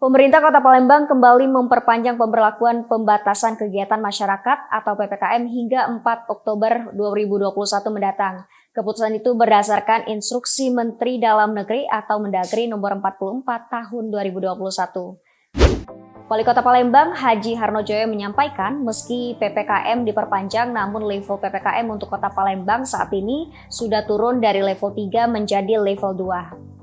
Pemerintah Kota Palembang kembali memperpanjang pemberlakuan pembatasan kegiatan masyarakat atau PPKM hingga 4 Oktober 2021 mendatang. Keputusan itu berdasarkan instruksi Menteri Dalam Negeri atau Mendagri nomor 44 tahun 2021. Wali Kota Palembang Haji Harnojoyo menyampaikan meski PPKM diperpanjang namun level PPKM untuk Kota Palembang saat ini sudah turun dari level 3 menjadi level 2.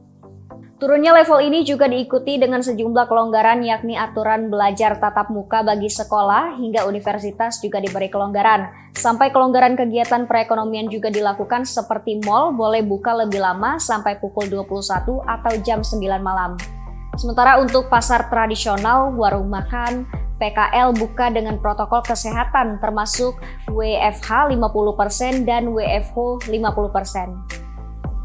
Turunnya level ini juga diikuti dengan sejumlah kelonggaran yakni aturan belajar tatap muka bagi sekolah hingga universitas juga diberi kelonggaran. Sampai kelonggaran kegiatan perekonomian juga dilakukan seperti mal boleh buka lebih lama sampai pukul 21 atau jam 9 malam. Sementara untuk pasar tradisional, warung makan, PKL buka dengan protokol kesehatan termasuk WFH 50% dan WFO 50%.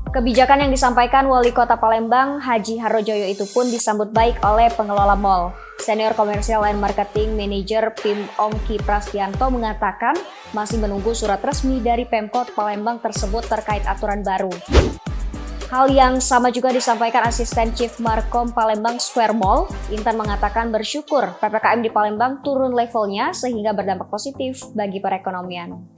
Kebijakan yang disampaikan Wali Kota Palembang Haji Harnojoyo itu pun disambut baik oleh pengelola mal. Senior Commercial and Marketing Manager PIM Ongki Prastianto mengatakan masih menunggu surat resmi dari Pemkot Palembang tersebut terkait aturan baru. Hal yang sama juga disampaikan Asisten Chief Markom Palembang Square Mall. Intan mengatakan bersyukur PPKM di Palembang turun levelnya sehingga berdampak positif bagi perekonomian.